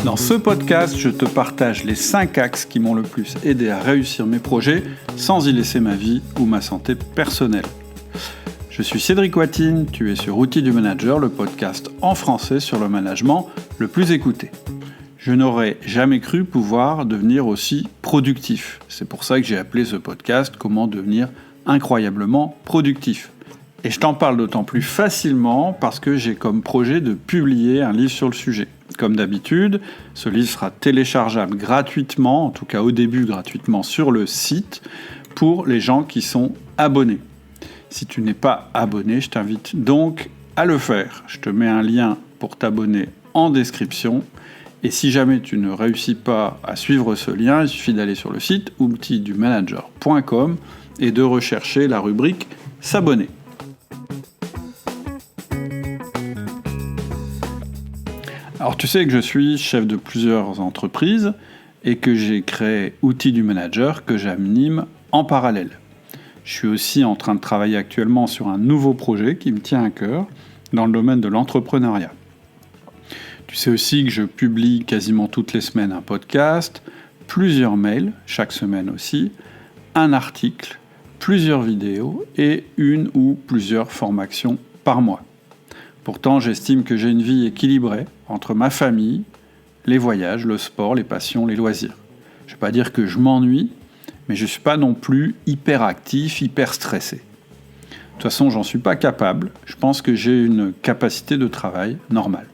Dans ce podcast, je te partage les 5 axes qui m'ont le plus aidé à réussir mes projets sans y laisser ma vie ou ma santé personnelle. Je suis Cédric Watine, tu es sur Outils du Manager, le podcast en français sur le management le plus écouté. Je n'aurais jamais cru pouvoir devenir aussi productif. C'est pour ça que j'ai appelé ce podcast « Comment devenir incroyablement productif ». Et je t'en parle d'autant plus facilement parce que j'ai comme projet de publier un livre sur le sujet. Comme d'habitude, ce livre sera téléchargeable gratuitement, en tout cas au début gratuitement sur le site, pour les gens qui sont abonnés. Si tu n'es pas abonné, je t'invite donc à le faire. Je te mets un lien pour t'abonner en description. Et si jamais tu ne réussis pas à suivre ce lien, il suffit d'aller sur le site outildumanager.com et de rechercher la rubrique « S'abonner ». Alors tu sais que je suis chef de plusieurs entreprises et que j'ai créé Outils du Manager que j'anime en parallèle. Je suis aussi en train de travailler actuellement sur un nouveau projet qui me tient à cœur dans le domaine de l'entrepreneuriat. Tu sais aussi que je publie quasiment toutes les semaines un podcast, plusieurs mails, chaque semaine aussi, un article, plusieurs vidéos et une ou plusieurs formations par mois. Pourtant, j'estime que j'ai une vie équilibrée entre ma famille, les voyages, le sport, les passions, les loisirs. Je ne vais pas dire que je m'ennuie, mais je ne suis pas non plus hyper actif, hyper stressé. De toute façon, j'en suis pas capable. Je pense que j'ai une capacité de travail normale.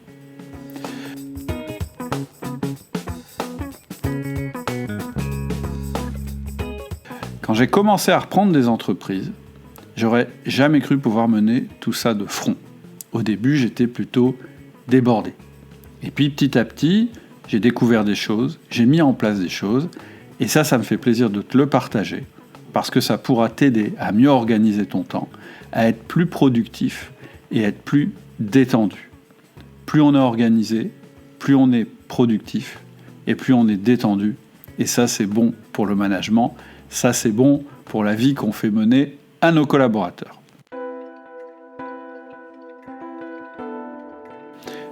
Quand j'ai commencé à reprendre des entreprises, j'aurais jamais cru pouvoir mener tout ça de front. Au début, j'étais plutôt débordé. Et puis petit à petit, j'ai découvert des choses, j'ai mis en place des choses, et ça me fait plaisir de te le partager, parce que ça pourra t'aider à mieux organiser ton temps, à être plus productif et à être plus détendu. Plus on est organisé, plus on est productif, et plus on est détendu. Et ça, c'est bon pour le management, ça, c'est bon pour la vie qu'on fait mener à nos collaborateurs.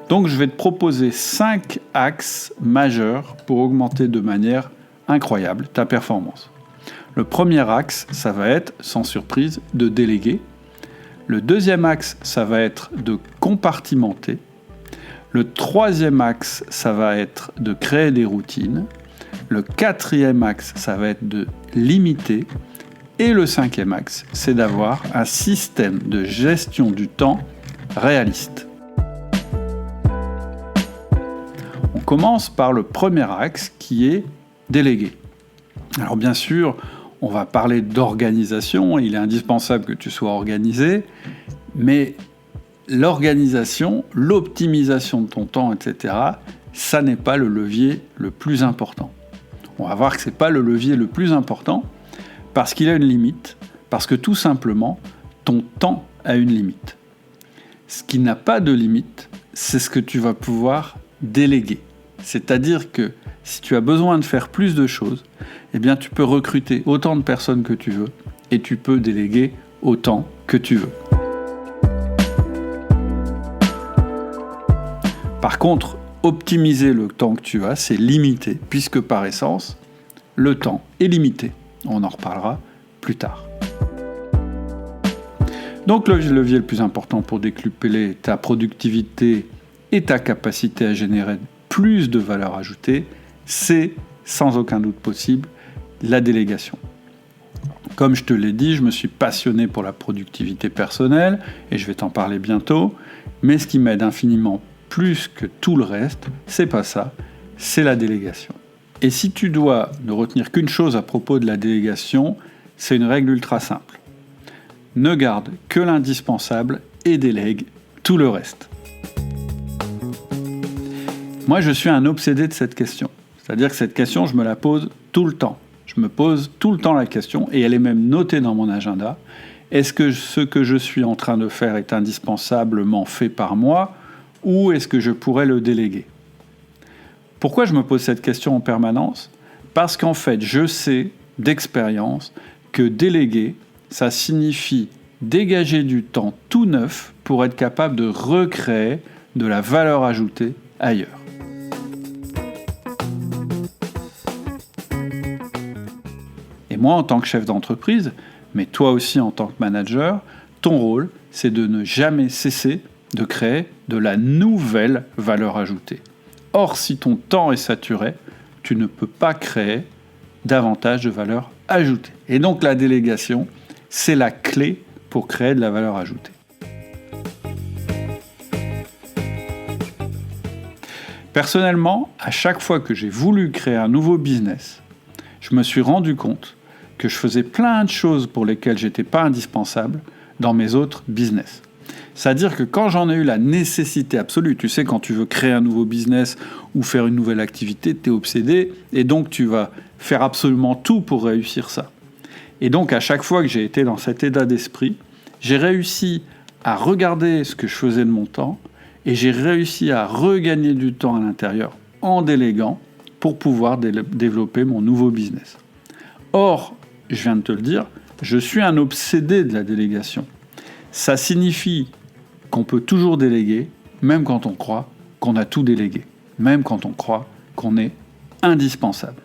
Donc je vais te proposer 5 axes majeurs pour augmenter de manière incroyable ta performance. Le premier axe, ça va être, sans surprise, de déléguer. Le deuxième axe, ça va être de compartimenter. Le troisième axe, ça va être de créer des routines. Le quatrième axe, ça va être de limiter. Et le cinquième axe, c'est d'avoir un système de gestion du temps réaliste. On commence par le premier axe qui est déléguer. Alors bien sûr, on va parler d'organisation, il est indispensable que tu sois organisé, mais l'organisation, l'optimisation de ton temps, etc., ça n'est pas le levier le plus important. On va voir que ce n'est pas le levier le plus important parce qu'il a une limite, parce que tout simplement, ton temps a une limite. Ce qui n'a pas de limite, c'est ce que tu vas pouvoir déléguer. C'est-à-dire que si tu as besoin de faire plus de choses, eh bien tu peux recruter autant de personnes que tu veux et tu peux déléguer autant que tu veux. Par contre, optimiser le temps que tu as, c'est limité, puisque par essence, le temps est limité. On en reparlera plus tard. Donc le levier le plus important pour décupler ta productivité et ta capacité à générer plus de valeur ajoutée, c'est sans aucun doute possible la délégation. Comme je te l'ai dit, je me suis passionné pour la productivité personnelle et je vais t'en parler bientôt, mais ce qui m'aide infiniment plus que tout le reste, c'est pas ça, c'est la délégation. Et si tu dois ne retenir qu'une chose à propos de la délégation, c'est une règle ultra simple. Ne garde que l'indispensable et délègue tout le reste. Moi, je suis un obsédé de cette question. C'est-à-dire que cette question, je me la pose tout le temps. Je me pose tout le temps la question, et elle est même notée dans mon agenda. Est-ce que ce que je suis en train de faire est indispensablement fait par moi, ou est-ce que je pourrais le déléguer ? Pourquoi je me pose cette question en permanence ? Parce qu'en fait, je sais d'expérience que déléguer, ça signifie dégager du temps tout neuf pour être capable de recréer de la valeur ajoutée ailleurs. moi en tant que chef d'entreprise, mais toi aussi en tant que manager, ton rôle, c'est de ne jamais cesser de créer de la nouvelle valeur ajoutée. Or, si ton temps est saturé, tu ne peux pas créer davantage de valeur ajoutée. Et donc la délégation, c'est la clé pour créer de la valeur ajoutée. Personnellement, à chaque fois que j'ai voulu créer un nouveau business, je me suis rendu compte que je faisais plein de choses pour lesquelles je n'étais pas indispensable dans mes autres business. C'est-à-dire que quand j'en ai eu la nécessité absolue, tu sais, quand tu veux créer un nouveau business ou faire une nouvelle activité, tu es obsédé et donc tu vas faire absolument tout pour réussir ça. Et donc à chaque fois que j'ai été dans cet état d'esprit, j'ai réussi à regarder ce que je faisais de mon temps et j'ai réussi à regagner du temps à l'intérieur en déléguant pour pouvoir développer mon nouveau business. Or, je viens de te le dire, je suis un obsédé de la délégation. Ça signifie qu'on peut toujours déléguer, même quand on croit qu'on a tout délégué, même quand on croit qu'on est indispensable.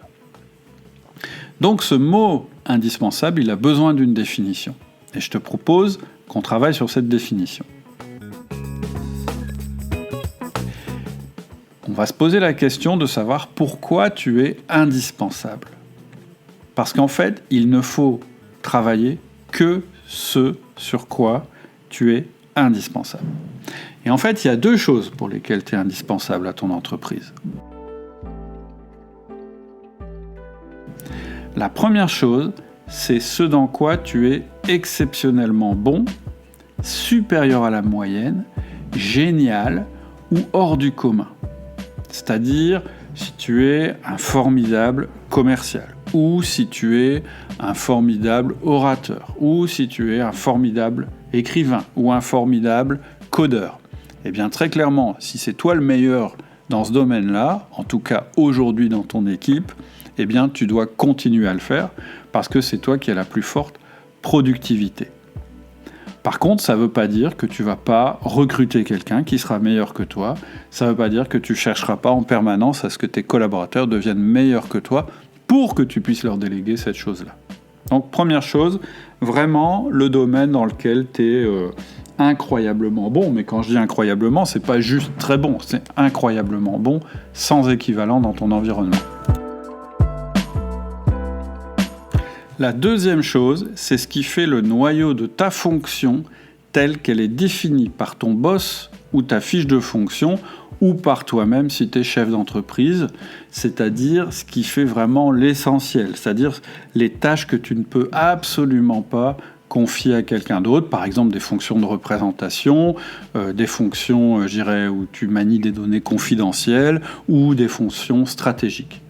Donc ce mot indispensable, il a besoin d'une définition. Et je te propose qu'on travaille sur cette définition. On va se poser la question de savoir pourquoi tu es indispensable. Parce qu'en fait, il ne faut travailler que ce sur quoi tu es indispensable. Et en fait, il y a deux choses pour lesquelles tu es indispensable à ton entreprise. La première chose, c'est ce dans quoi tu es exceptionnellement bon, supérieur à la moyenne, génial ou hors du commun. C'est-à-dire si tu es un formidable commercial, ou si tu es un formidable orateur, ou si tu es un formidable écrivain, ou un formidable codeur. Eh bien très clairement, si c'est toi le meilleur dans ce domaine-là, en tout cas aujourd'hui dans ton équipe, eh bien tu dois continuer à le faire, parce que c'est toi qui as la plus forte productivité. Par contre, ça ne veut pas dire que tu ne vas pas recruter quelqu'un qui sera meilleur que toi. Ça ne veut pas dire que tu ne chercheras pas en permanence à ce que tes collaborateurs deviennent meilleurs que toi pour que tu puisses leur déléguer cette chose-là. Donc, première chose, vraiment le domaine dans lequel tu es incroyablement bon. Mais quand je dis incroyablement, ce n'est pas juste très bon, c'est incroyablement bon, sans équivalent dans ton environnement. La deuxième chose, c'est ce qui fait le noyau de ta fonction telle qu'elle est définie par ton boss ou ta fiche de fonction ou par toi-même si tu es chef d'entreprise, c'est-à-dire ce qui fait vraiment l'essentiel, c'est-à-dire les tâches que tu ne peux absolument pas confier à quelqu'un d'autre, par exemple des fonctions de représentation, des fonctions, où tu manies des données confidentielles ou des fonctions stratégiques.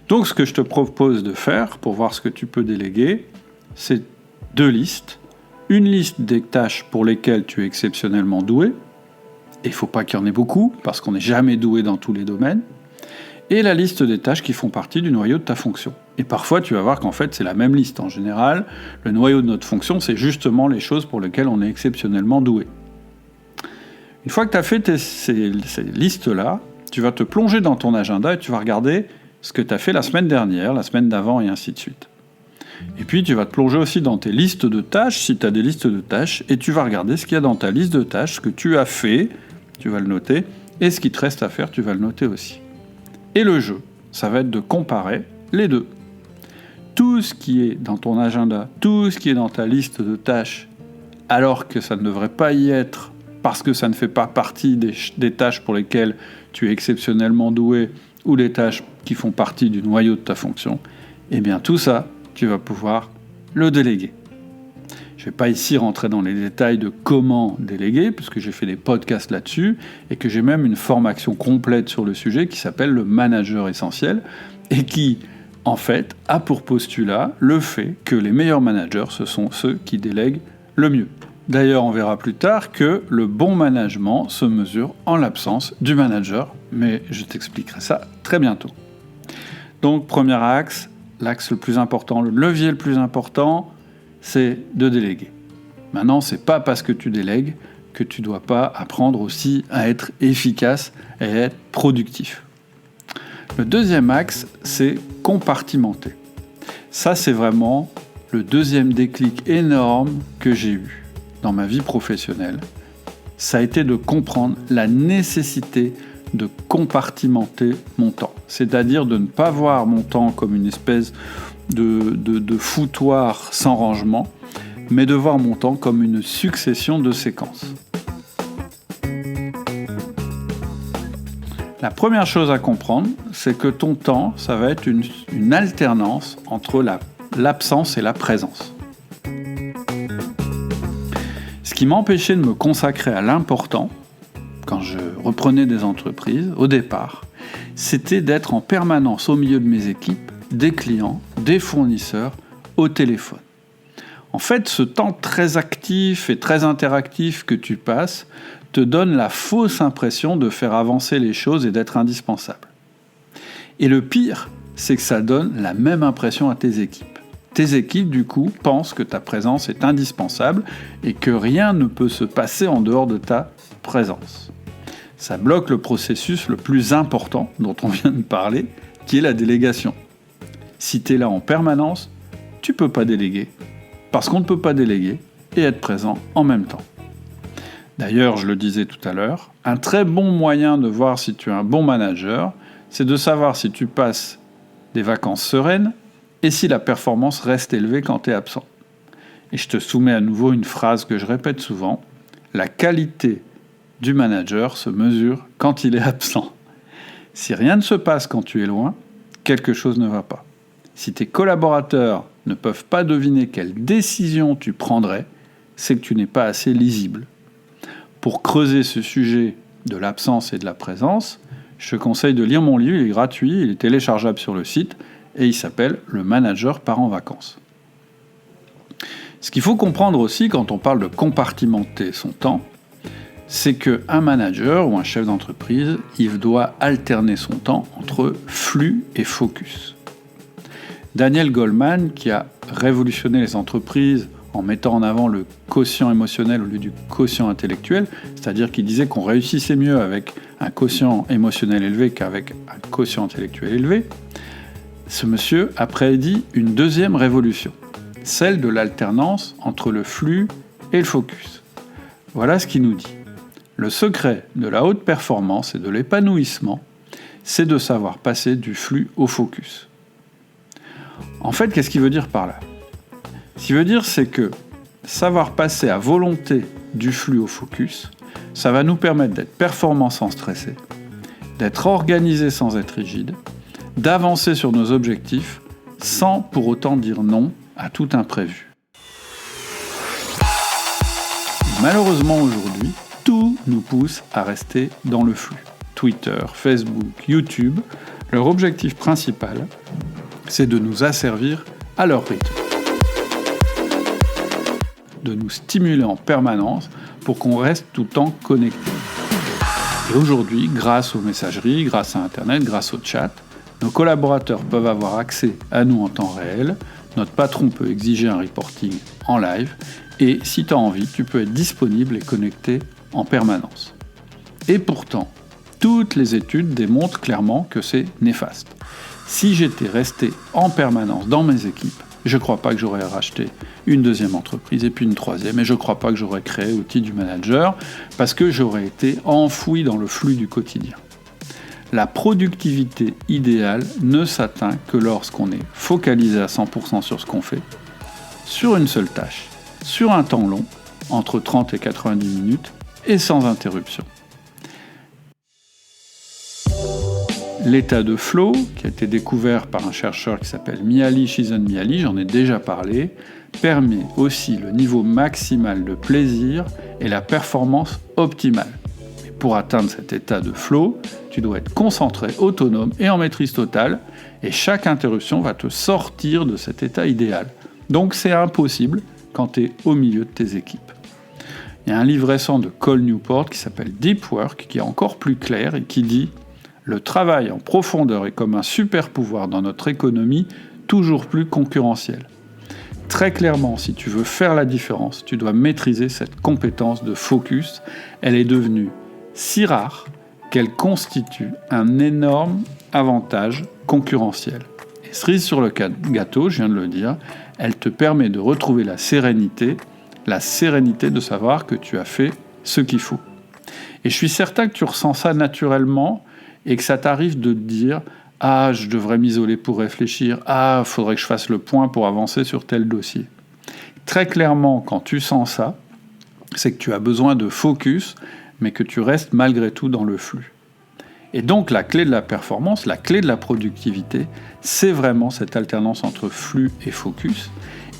Donc ce que je te propose de faire pour voir ce que tu peux déléguer, c'est deux listes. Une liste des tâches pour lesquelles tu es exceptionnellement doué, et il ne faut pas qu'il y en ait beaucoup, parce qu'on n'est jamais doué dans tous les domaines, et la liste des tâches qui font partie du noyau de ta fonction. Et parfois tu vas voir qu'en fait c'est la même liste. En général, le noyau de notre fonction, c'est justement les choses pour lesquelles on est exceptionnellement doué. Une fois que tu as fait ces listes-là, tu vas te plonger dans ton agenda et tu vas regarder ce que tu as fait la semaine dernière, la semaine d'avant, et ainsi de suite. Et puis, tu vas te plonger aussi dans tes listes de tâches, si tu as des listes de tâches, et tu vas regarder ce qu'il y a dans ta liste de tâches, ce que tu as fait, tu vas le noter, et ce qui te reste à faire, tu vas le noter aussi. Et le jeu, ça va être de comparer les deux. Tout ce qui est dans ton agenda, tout ce qui est dans ta liste de tâches, alors que ça ne devrait pas y être, parce que ça ne fait pas partie des tâches pour lesquelles tu es exceptionnellement doué, ou les tâches qui font partie du noyau de ta fonction, eh bien tout ça, tu vas pouvoir le déléguer. Je ne vais pas ici rentrer dans les détails de comment déléguer, puisque j'ai fait des podcasts là-dessus, et que j'ai même une formation complète sur le sujet qui s'appelle le manager essentiel, et qui, en fait, a pour postulat le fait que les meilleurs managers, ce sont ceux qui délèguent le mieux. D'ailleurs, on verra plus tard que le bon management se mesure en l'absence du manager, mais je t'expliquerai ça très bientôt. Donc, premier axe, l'axe le plus important, le levier le plus important, c'est de déléguer. Maintenant, c'est pas parce que tu délègues que tu dois pas apprendre aussi à être efficace et à être productif. Le deuxième axe, c'est compartimenter. Ça, c'est vraiment le deuxième déclic énorme que j'ai eu dans ma vie professionnelle. Ça a été de comprendre la nécessité de compartimenter mon temps. C'est-à-dire de ne pas voir mon temps comme une espèce de foutoir sans rangement, mais de voir mon temps comme une succession de séquences. La première chose à comprendre, c'est que ton temps, ça va être une alternance entre l'absence et la présence. Ce qui m'empêchait de me consacrer à l'important, quand je reprenais des entreprises, au départ, c'était d'être en permanence au milieu de mes équipes, des clients, des fournisseurs, au téléphone. En fait, ce temps très actif et très interactif que tu passes te donne la fausse impression de faire avancer les choses et d'être indispensable. Et le pire, c'est que ça donne la même impression à tes équipes. Tes équipes, du coup, pensent que ta présence est indispensable et que rien ne peut se passer en dehors de ta présence. Ça bloque le processus le plus important dont on vient de parler, qui est la délégation. Si tu es là en permanence, tu ne peux pas déléguer, parce qu'on ne peut pas déléguer et être présent en même temps. D'ailleurs, je le disais tout à l'heure, un très bon moyen de voir si tu es un bon manager, c'est de savoir si tu passes des vacances sereines et si la performance reste élevée quand tu es absent. Et je te soumets à nouveau une phrase que je répète souvent, la qualité du manager se mesure quand il est absent. Si rien ne se passe quand tu es loin, quelque chose ne va pas. Si tes collaborateurs ne peuvent pas deviner quelle décision tu prendrais, c'est que tu n'es pas assez lisible. Pour creuser ce sujet de l'absence et de la présence, je te conseille de lire mon livre, il est gratuit, il est téléchargeable sur le site, et il s'appelle « Le manager part en vacances ». Ce qu'il faut comprendre aussi quand on parle de compartimenter son temps, c'est qu'un manager ou un chef d'entreprise, il doit alterner son temps entre flux et focus. Daniel Goleman, qui a révolutionné les entreprises en mettant en avant le quotient émotionnel au lieu du quotient intellectuel, c'est-à-dire qu'il disait qu'on réussissait mieux avec un quotient émotionnel élevé qu'avec un quotient intellectuel élevé, ce monsieur a prédit une deuxième révolution, celle de l'alternance entre le flux et le focus. Voilà ce qu'il nous dit. Le secret de la haute performance et de l'épanouissement, c'est de savoir passer du flux au focus. En fait, qu'est-ce qu'il veut dire par là ? Ce qu'il veut dire, c'est que savoir passer à volonté du flux au focus, ça va nous permettre d'être performants sans stresser, d'être organisés sans être rigides, d'avancer sur nos objectifs sans pour autant dire non à tout imprévu. Malheureusement aujourd'hui, tout nous pousse à rester dans le flux. Twitter, Facebook, YouTube, leur objectif principal, c'est de nous asservir à leur rythme, de nous stimuler en permanence pour qu'on reste tout le temps connecté. Et aujourd'hui, grâce aux messageries, grâce à Internet, grâce au chat, nos collaborateurs peuvent avoir accès à nous en temps réel, notre patron peut exiger un reporting en live, et si tu as envie, tu peux être disponible et connecté en permanence. Et pourtant, toutes les études démontrent clairement que c'est néfaste. Si j'étais resté en permanence dans mes équipes, je ne crois pas que j'aurais racheté une deuxième entreprise et puis une troisième, et je ne crois pas que j'aurais créé l'outil du manager, parce que j'aurais été enfoui dans le flux du quotidien. La productivité idéale ne s'atteint que lorsqu'on est focalisé à 100% sur ce qu'on fait, sur une seule tâche, sur un temps long, entre 30 et 90 minutes, et sans interruption. L'état de flow, qui a été découvert par un chercheur qui s'appelle Mihaly Csikszentmihalyi, j'en ai déjà parlé, permet aussi le niveau maximal de plaisir et la performance optimale. Mais pour atteindre cet état de flow, tu dois être concentré, autonome et en maîtrise totale, et chaque interruption va te sortir de cet état idéal. Donc c'est impossible quand tu es au milieu de tes équipes. Il y a un livre récent de Cole Newport qui s'appelle Deep Work, qui est encore plus clair et qui dit « Le travail en profondeur est comme un super pouvoir dans notre économie toujours plus concurrentielle. » Très clairement, si tu veux faire la différence, tu dois maîtriser cette compétence de focus. Elle est devenue si rare qu'elle constitue un énorme avantage concurrentiel. Et Et cerise sur le gâteau, je viens de le dire, elle te permet de retrouver la sérénité de savoir que tu as fait ce qu'il faut. Et je suis certain que tu ressens ça naturellement et que ça t'arrive de te dire « Ah, je devrais m'isoler pour réfléchir. Ah, il faudrait que je fasse le point pour avancer sur tel dossier. » Très clairement, quand tu sens ça, c'est que tu as besoin de focus, mais que tu restes malgré tout dans le flux. Et donc, la clé de la performance, la clé de la productivité, c'est vraiment cette alternance entre flux et focus.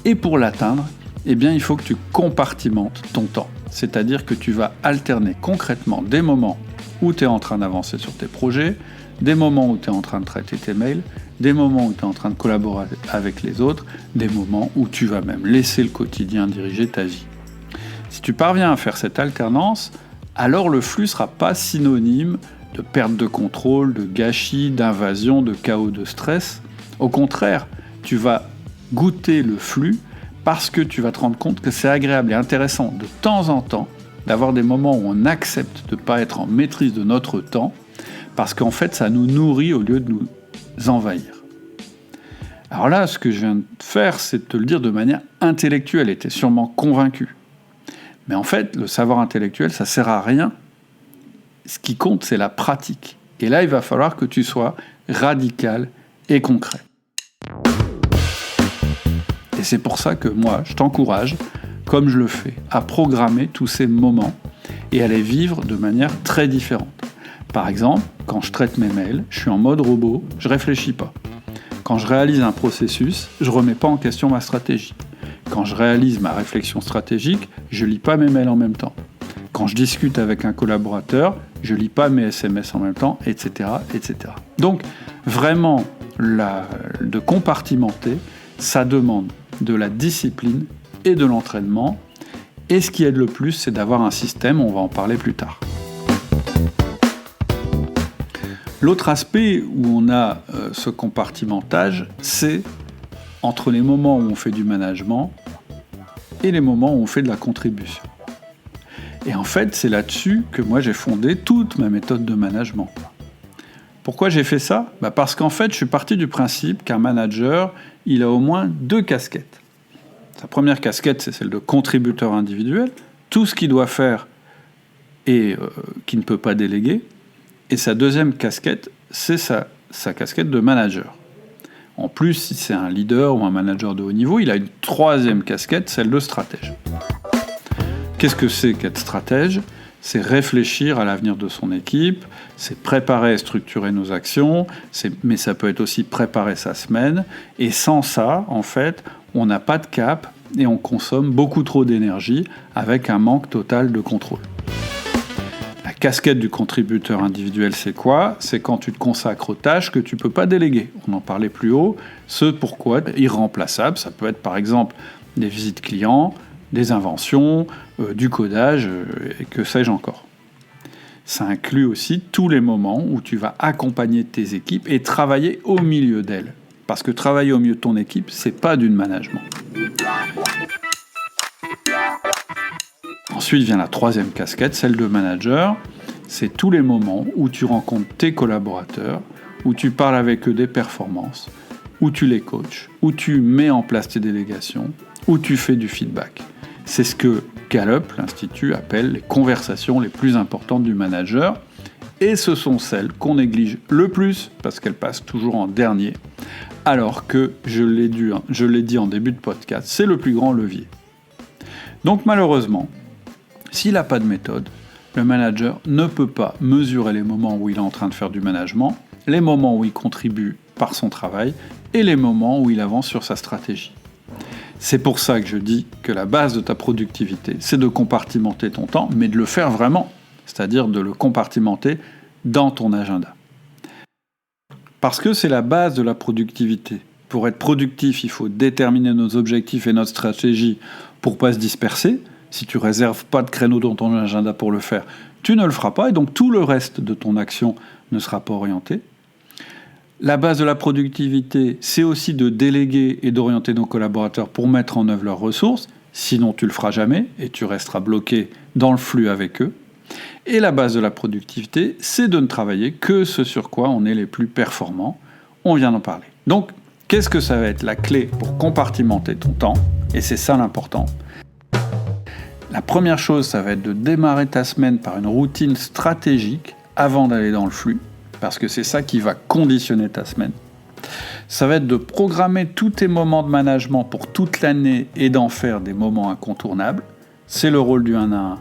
Et pour l'atteindre, eh bien, il faut que tu compartimentes ton temps. C'est-à-dire que tu vas alterner concrètement des moments où tu es en train d'avancer sur tes projets, des moments où tu es en train de traiter tes mails, des moments où tu es en train de collaborer avec les autres, des moments où tu vas même laisser le quotidien diriger ta vie. Si tu parviens à faire cette alternance, alors le flux ne sera pas synonyme de perte de contrôle, de gâchis, d'invasion, de chaos, de stress. Au contraire, tu vas goûter le flux parce que tu vas te rendre compte que c'est agréable et intéressant de temps en temps d'avoir des moments où on accepte de ne pas être en maîtrise de notre temps, parce qu'en fait, ça nous nourrit au lieu de nous envahir. Alors là, ce que je viens de faire, c'est de te le dire de manière intellectuelle, et tu es sûrement convaincu. Mais en fait, le savoir intellectuel, ça ne sert à rien. Ce qui compte, c'est la pratique. Et là, il va falloir que tu sois radical et concret. Et c'est pour ça que moi, je t'encourage, comme je le fais, à programmer tous ces moments et à les vivre de manière très différente. Par exemple, quand je traite mes mails, je suis en mode robot, je ne réfléchis pas. Quand je réalise un processus, je ne remets pas en question ma stratégie. Quand je réalise ma réflexion stratégique, je ne lis pas mes mails en même temps. Quand je discute avec un collaborateur, je ne lis pas mes SMS en même temps, etc., etc. Donc, vraiment, de compartimenter, ça demande de la discipline et de l'entraînement. Et ce qui aide le plus, c'est d'avoir un système, on va en parler plus tard. L'autre aspect où on a ce compartimentage, c'est entre les moments où on fait du management et les moments où on fait de la contribution. Et en fait, c'est là-dessus que moi j'ai fondé toute ma méthode de management. Pourquoi j'ai fait ça ? Parce qu'en fait, je suis parti du principe qu'un manager, il a au moins 2 casquettes. Sa première casquette, c'est celle de contributeur individuel, tout ce qu'il doit faire et qu'il ne peut pas déléguer. Et sa deuxième casquette, c'est sa casquette de manager. En plus, si c'est un leader ou un manager de haut niveau, il a une troisième casquette, celle de stratège. Qu'est-ce que c'est qu'être stratège ? C'est réfléchir à l'avenir de son équipe, c'est préparer et structurer nos actions, mais ça peut être aussi préparer sa semaine. Et sans ça, en fait, on n'a pas de cap et on consomme beaucoup trop d'énergie avec un manque total de contrôle. La casquette du contributeur individuel, c'est quoi ? C'est quand tu te consacres aux tâches que tu ne peux pas déléguer. On en parlait plus haut. Ce pourquoi irremplaçable, ça peut être par exemple des visites clients, des inventions, du codage, et que sais-je encore. Ça inclut aussi tous les moments où tu vas accompagner tes équipes et travailler au milieu d'elles. Parce que travailler au milieu de ton équipe, c'est pas du management. Ensuite vient la troisième casquette, celle de manager. C'est tous les moments où tu rencontres tes collaborateurs, où tu parles avec eux des performances, où tu les coaches, où tu mets en place tes délégations, où tu fais du feedback. C'est ce que Gallup, l'Institut, appelle les conversations les plus importantes du manager. Et ce sont celles qu'on néglige le plus, parce qu'elles passent toujours en dernier. Alors que, je l'ai dit en début de podcast, c'est le plus grand levier. Donc malheureusement, s'il n'a pas de méthode, le manager ne peut pas mesurer les moments où il est en train de faire du management, les moments où il contribue par son travail et les moments où il avance sur sa stratégie. C'est pour ça que je dis que la base de ta productivité, c'est de compartimenter ton temps, mais de le faire vraiment, c'est-à-dire de le compartimenter dans ton agenda. Parce que c'est la base de la productivité. Pour être productif, il faut déterminer nos objectifs et notre stratégie pour ne pas se disperser. Si tu ne réserves pas de créneau dans ton agenda pour le faire, tu ne le feras pas, et donc tout le reste de ton action ne sera pas orienté. La base de la productivité, c'est aussi de déléguer et d'orienter nos collaborateurs pour mettre en œuvre leurs ressources, sinon tu ne le feras jamais et tu resteras bloqué dans le flux avec eux. Et la base de la productivité, c'est de ne travailler que ce sur quoi on est les plus performants. On vient d'en parler. Donc, qu'est-ce que ça va être la clé pour compartimenter ton temps ? Et c'est ça l'important. La première chose, ça va être de démarrer ta semaine par une routine stratégique avant d'aller dans le flux, parce que c'est ça qui va conditionner ta semaine. Ça va être de programmer tous tes moments de management pour toute l'année et d'en faire des moments incontournables. C'est le rôle du 1 à 1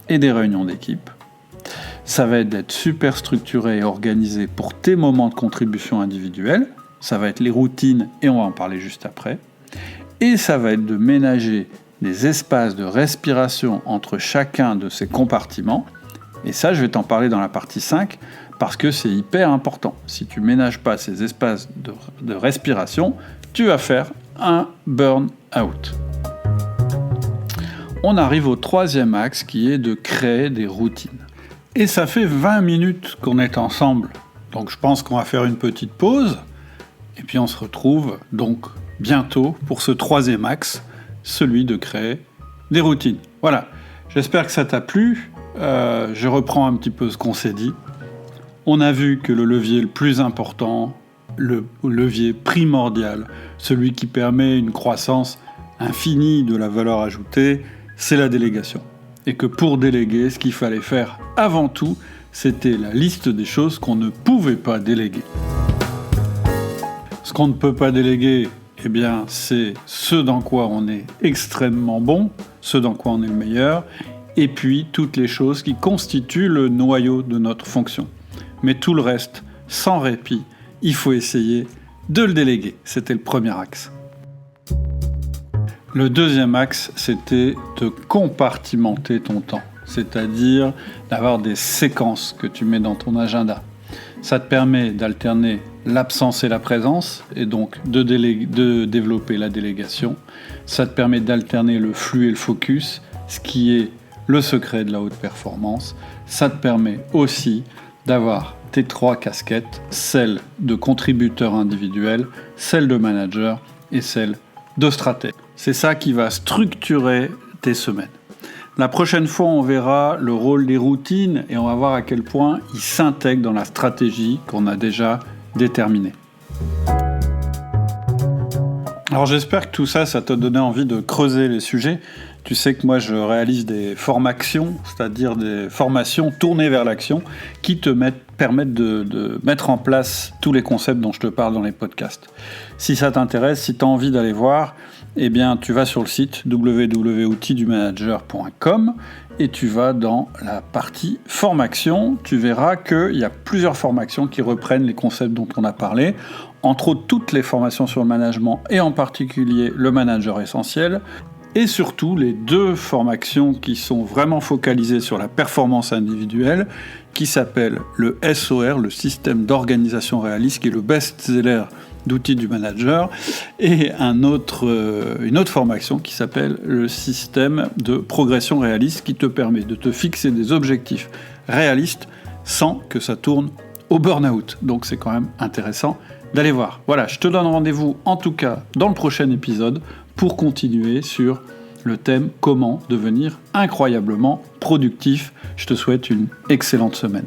et des réunions d'équipe. Ça va être d'être super structuré et organisé pour tes moments de contribution individuelle. Ça va être les routines et on va en parler juste après. Et ça va être de ménager des espaces de respiration entre chacun de ces compartiments. Et ça, je vais t'en parler dans la partie 5 parce que c'est hyper important. Si tu ne ménages pas ces espaces de respiration, tu vas faire un burn-out. On arrive au troisième axe qui est de créer des routines. Et ça fait 20 minutes qu'on est ensemble. Donc je pense qu'on va faire une petite pause. Et puis on se retrouve donc bientôt pour ce troisième axe, celui de créer des routines. Voilà, j'espère que ça t'a plu. Je reprends un petit peu ce qu'on s'est dit. On a vu que le levier le plus important, le levier primordial, celui qui permet une croissance infinie de la valeur ajoutée, c'est la délégation. Et que pour déléguer, ce qu'il fallait faire avant tout, c'était la liste des choses qu'on ne pouvait pas déléguer. Ce qu'on ne peut pas déléguer, eh bien, c'est ce dans quoi on est extrêmement bon, ce dans quoi on est le meilleur, et puis toutes les choses qui constituent le noyau de notre fonction. Mais tout le reste, sans répit, il faut essayer de le déléguer. C'était le premier axe. Le deuxième axe, c'était de compartimenter ton temps, c'est-à-dire d'avoir des séquences que tu mets dans ton agenda. Ça te permet d'alterner l'absence et la présence, et donc de développer la délégation. Ça te permet d'alterner le flux et le focus, ce qui est le secret de la haute performance. Ça te permet aussi d'avoir tes 3 casquettes, celle de contributeur individuel, celle de manager et celle de stratège. C'est ça qui va structurer tes semaines. La prochaine fois, on verra le rôle des routines et on va voir à quel point ils s'intègrent dans la stratégie qu'on a déjà déterminée. Alors j'espère que tout ça, ça t'a donné envie de creuser les sujets. Tu sais que moi, je réalise des formations, c'est-à-dire des formations tournées vers l'action qui te permettent de mettre en place tous les concepts dont je te parle dans les podcasts. Si ça t'intéresse, si tu as envie d'aller voir, eh bien, tu vas sur le site www.outildumanager.com et tu vas dans la partie formation. Tu verras qu'il y a plusieurs formations qui reprennent les concepts dont on a parlé, entre autres toutes les formations sur le management et en particulier le manager essentiel. Et surtout, les 2 formations qui sont vraiment focalisées sur la performance individuelle, qui s'appellent le SOR, le système d'organisation réaliste, qui est le best-seller d'outils du manager, et une autre formation qui s'appelle le système de progression réaliste, qui te permet de te fixer des objectifs réalistes sans que ça tourne au burn-out. Donc c'est quand même intéressant d'aller voir. Voilà, je te donne rendez-vous en tout cas dans le prochain épisode pour continuer sur le thème « Comment devenir incroyablement productif ». Je te souhaite une excellente semaine.